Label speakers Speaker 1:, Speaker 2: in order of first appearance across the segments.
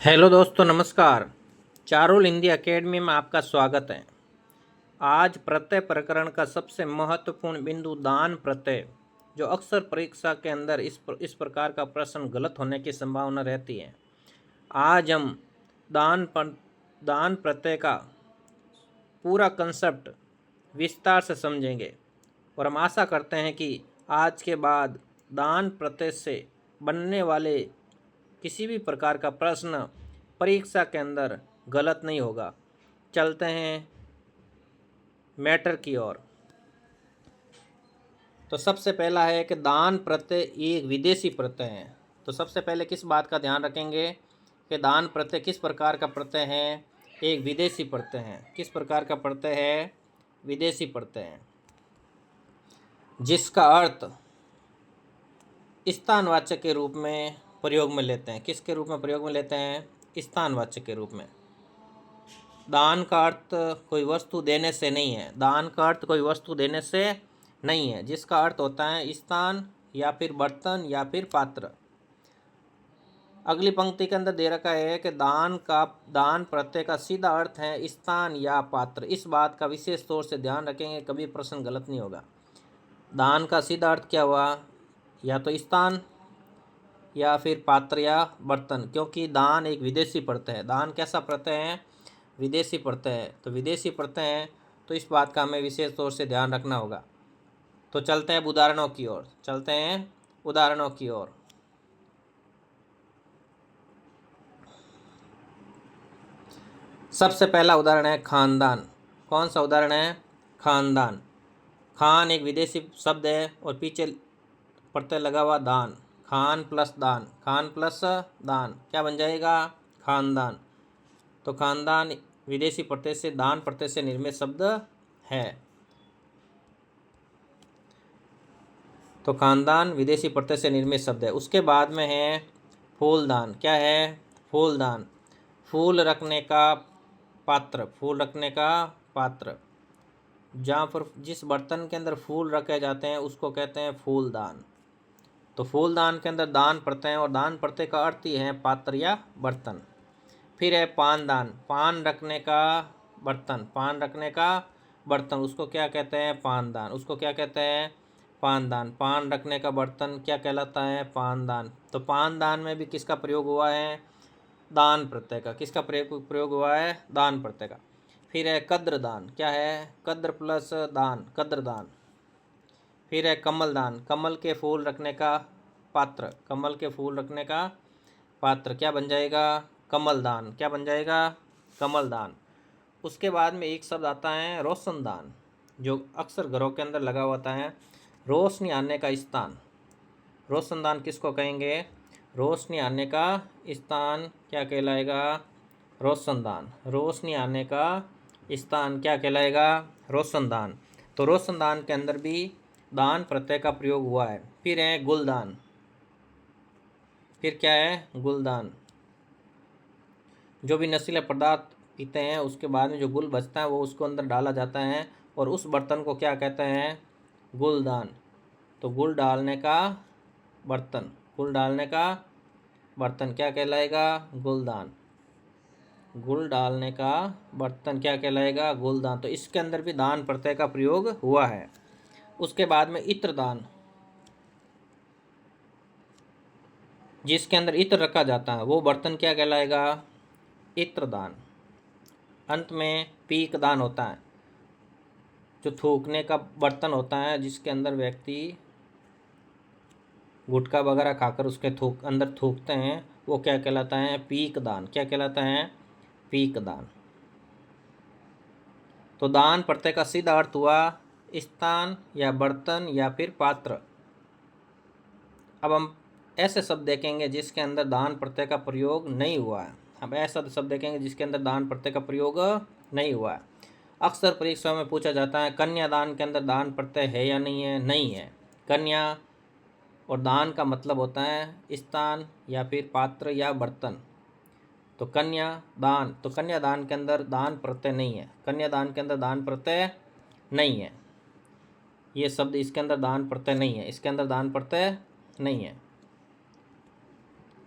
Speaker 1: Hello दोस्तों, नमस्कार। Charul Hindi academy में आपका स्वागत है। आज प्रत्यय प्रकरण का सबसे महत्वपूर्ण बिंदु दान प्रत्यय, जो अक्सर परीक्षा के अंदर इस प्रकार का प्रश्न गलत होने की संभावना रहती है। आज हम दान प्रत्यय का पूरा कंसेप्ट विस्तार से समझेंगे और हम आशा करते हैं कि आज के बाद दान प्रत्यय से बनने वाले किसी भी प्रकार का प्रश्न परीक्षा के अंदर गलत नहीं होगा। चलते हैं मैटर की ओर। तो सबसे पहला है कि दान प्रत्यय एक विदेशी प्रत्यय है। तो सबसे पहले किस बात का ध्यान रखेंगे कि दान प्रत्यय किस प्रकार का प्रत्यय है? एक विदेशी प्रत्यय है। किस प्रकार का प्रत्यय है? विदेशी प्रत्यय है, जिसका अर्थ स्थानवाचक के रूप में प्रयोग में लेते हैं। किसके रूप में प्रयोग में लेते हैं? स्थानवाचक के रूप में। दान का अर्थ कोई वस्तु देने से नहीं है। दान का अर्थ कोई वस्तु देने से नहीं है, जिसका अर्थ होता है स्थान या फिर बर्तन या फिर पात्र। अगली पंक्ति के अंदर दे रखा है कि दान प्रत्यय का सीधा अर्थ है स्थान या पात्र। इस बात का विशेष तौर से ध्यान रखेंगे, कभी प्रश्न गलत नहीं होगा। दान का सीधा अर्थ क्या हुआ? या तो स्थान या फिर पात्र या बर्तन, क्योंकि दान एक विदेशी प्रत्यय है। दान कैसा प्रत्यय है? विदेशी प्रत्यय है। तो विदेशी प्रत्यय है तो इस बात का हमें विशेष तौर से ध्यान रखना होगा। तो चलते हैं उदाहरणों की ओर। सबसे पहला उदाहरण है खानदान। कौन सा उदाहरण है? खानदान। खान एक विदेशी शब्द है और पीछे प्रत्यय लगा हुआ दान। खान प्लस दान, खान प्लस दान क्या बन जाएगा? खानदान। तो खानदान विदेशी प्रत्यय से, दान प्रत्यय से निर्मित शब्द है। तो खानदान विदेशी प्रत्यय से निर्मित शब्द है। उसके बाद में है फूलदान। क्या है? फूलदान। फूल रखने का पात्र। फूल रखने का पात्र। जहाँ पर जिस बर्तन के अंदर फूल रखे जाते हैं उसको कहते हैं फूलदान। तो फूलदान के अंदर दान प्रत्यय है और दान प्रत्यय का अर्थ ही है पात्र या बर्तन। फिर है पानदान। पान रखने का बर्तन। पान रखने का बर्तन, उसको क्या कहते हैं? पानदान। उसको क्या कहते हैं? पानदान। पान रखने का बर्तन क्या कहलाता है? पानदान। तो पानदान में भी किसका प्रयोग हुआ है? दान प्रत्यय का। किसका प्रयोग हुआ है? दान प्रत्यय का। फिर है कद्रदान। क्या है? कद्र प्लस दान, कद्रदान। फिर है कमलदान। कमल के फूल रखने का पात्र। कमल के फूल रखने का पात्र क्या बन जाएगा? कमलदान। क्या बन जाएगा? कमलदान। उसके बाद में एक शब्द आता है रोशनदान, जो अक्सर घरों के अंदर लगा होता है। रोशनी आने का स्थान। रोशनदान किसको कहेंगे? रोशनी आने का स्थान क्या कहलाएगा? रोशनदान। रोशनी आने का स्थान क्या कहलाएगा? रोशनदान। तो रोशनदान के अंदर भी दान प्रत्यय का प्रयोग हुआ है। फिर है गुलदान। फिर क्या है? गुलदान। जो भी नशीले पदार्थ पीते हैं उसके बाद में जो गुल बचता है वो उसको अंदर डाला जाता है और उस बर्तन को क्या कहते हैं? गुलदान। तो गुल डालने का बर्तन। गुल डालने का बर्तन क्या कहलाएगा? गुलदान। गुल डालने का बर्तन क्या कहलाएगा? गुलदान। तो इसके अंदर भी दान प्रत्यय का प्रयोग हुआ है। उसके बाद में इत्रदान, जिसके अंदर इत्र रखा जाता है वो बर्तन क्या कहलाएगा? इत्रदान। अंत में पीकदान होता है, जो थूकने का बर्तन होता है, जिसके अंदर व्यक्ति गुटखा वगैरह खाकर उसके अंदर थूकते हैं, वो क्या कहलाता है? पीकदान। क्या कहलाता है? पीकदान। तो दान प्रत्यय का सीधा अर्थ हुआ स्थान या बर्तन या फिर पात्र। अब हम ऐसे शब्द देखेंगे जिसके अंदर दान प्रत्यय का प्रयोग नहीं हुआ है। हम ऐसा शब्द देखेंगे जिसके अंदर दान प्रत्यय का प्रयोग नहीं हुआ है। अक्सर परीक्षा में पूछा जाता है कन्यादान के अंदर दान प्रत्यय है या नहीं है? नहीं है। कन्या और दान का मतलब होता है स्थान या फिर पात्र या बर्तन। तो कन्यादान, तो कन्यादान के अंदर दान प्रत्यय नहीं है। कन्यादान के अंदर दान प्रत्यय नहीं है। ये शब्द इसके अंदर दान प्रत्यय नहीं है। इसके अंदर दान प्रत्यय नहीं है।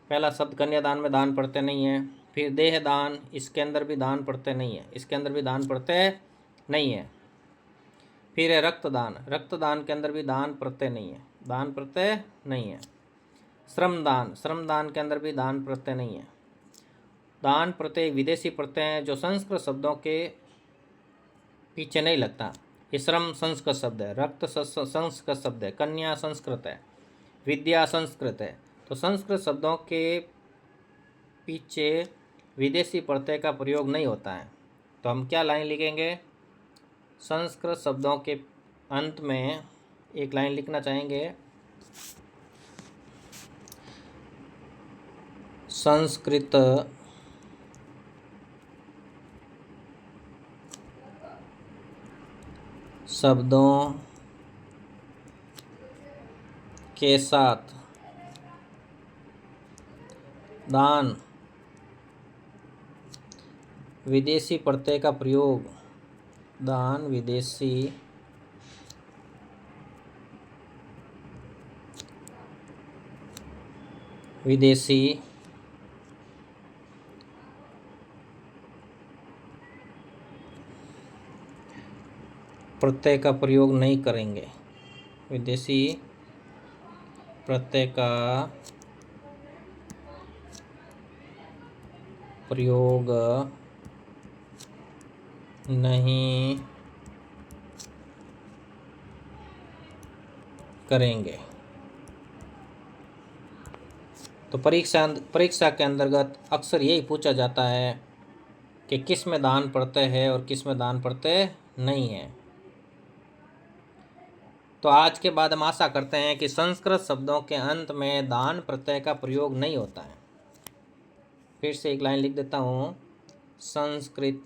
Speaker 1: पहला शब्द कन्यादान में दान प्रत्यय नहीं है। फिर देहदान, इसके अंदर भी दान प्रत्यय नहीं है, इसके अंदर भी दान प्रत्यय नहीं है। फिर है रक्तदान, रक्तदान के अंदर भी दान प्रत्यय नहीं है, दान प्रत्यय नहीं है। श्रमदान, श्रमदान के अंदर भी दान प्रत्यय नहीं है। दान प्रत्यय विदेशी प्रत्यय है जो संस्कृत शब्दों के पीछे नहीं लगता। ये श्रम संस्कृत शब्द है, रक्त संस्कृत शब्द है, कन्या संस्कृत है, विद्या संस्कृत है। तो संस्कृत शब्दों के पीछे विदेशी प्रत्यय का प्रयोग नहीं होता है। तो हम क्या लाइन लिखेंगे? संस्कृत शब्दों के अंत में एक लाइन लिखना चाहेंगे, संस्कृत शब्दों के साथ दान विदेशी प्रत्यय का प्रयोग, दान विदेशी प्रत्यय का प्रयोग नहीं करेंगे, विदेशी प्रत्यय का प्रयोग नहीं करेंगे। तो परीक्षा के अंतर्गत अक्सर यही पूछा जाता है कि किस में दान प्रत्यय है और किस में दान प्रत्यय नहीं है। तो आज के बाद हम आशा करते हैं कि संस्कृत शब्दों के अंत में दान प्रत्यय का प्रयोग नहीं होता है। फिर से एक लाइन लिख देता हूँ, संस्कृत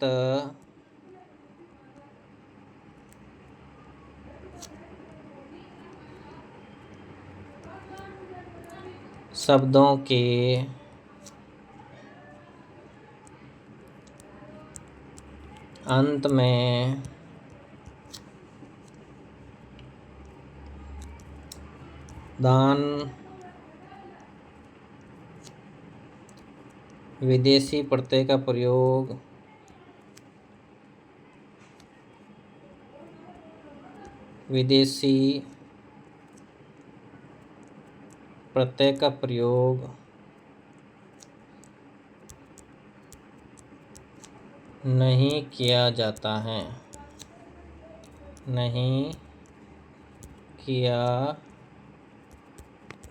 Speaker 1: शब्दों के अंत में दान विदेशी प्रत्यय का प्रयोग नहीं किया जाता है, नहीं किया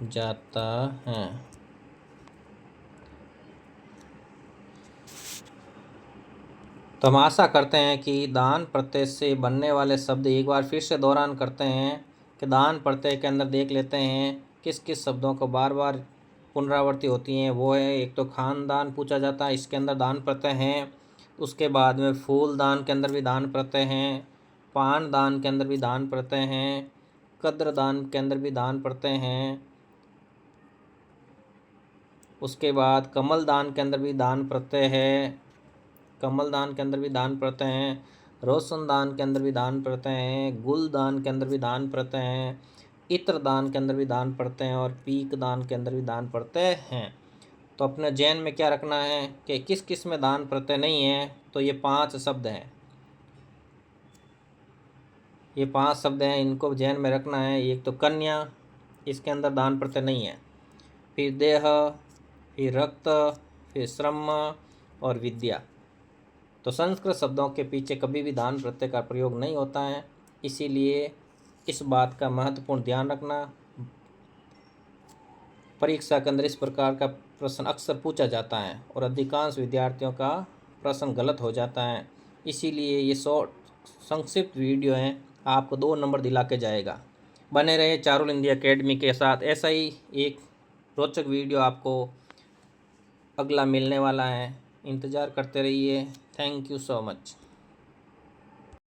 Speaker 1: जाता है। तो हम आशा करते हैं कि दान प्रत्यय से बनने वाले शब्द एक बार फिर से दोहरान करते हैं कि दान प्रत्यय के अंदर देख लेते हैं किस किस शब्दों को बार बार पुनरावृत्ति होती हैं। वो है, एक तो खानदान पूछा जाता है, इसके अंदर दान प्रत्यय हैं। उसके बाद में फूलदान के अंदर भी दान प्रत्यय हैं, पान दान के अंदर भी दान प्रत्यय हैं, कद्र दान के अंदर भी दान प्रत्यय हैं। उसके बाद कमल दान के अंदर भी दान प्रत्यय है, कमल दान के अंदर भी दान प्रत्यय हैं। रोशन दान के अंदर भी दान प्रत्यय हैं, गुल दान के अंदर भी दान प्रत्यय हैं, इत्र दान के अंदर भी दान प्रत्यय हैं और पीक दान के अंदर भी दान प्रत्यय हैं। तो अपने जैन में क्या रखना है कि किस किस में दान प्रत्यय नहीं है। तो ये 5 शब्द हैं, ये 5 शब्द हैं, इनको जैन में रखना है। एक तो कन्या, इसके अंदर दान प्रत्यय नहीं है। फिर देह, फिर रक्त, फिर श्रम और विद्या। तो संस्कृत शब्दों के पीछे कभी भी दान प्रत्यय का प्रयोग नहीं होता है, इसीलिए इस बात का महत्वपूर्ण ध्यान रखना। परीक्षा के अंदर इस प्रकार का प्रश्न अक्सर पूछा जाता है और अधिकांश विद्यार्थियों का प्रश्न गलत हो जाता है। इसीलिए ये शॉर्ट संक्षिप्त वीडियो है, आपको 2 नंबर दिला के जाएगा। बने रहे चारुल हिंदी एकेडमी के साथ, ऐसा ही एक रोचक वीडियो आपको अगला मिलने वाला है, इंतज़ार करते रहिए। Thank you so much.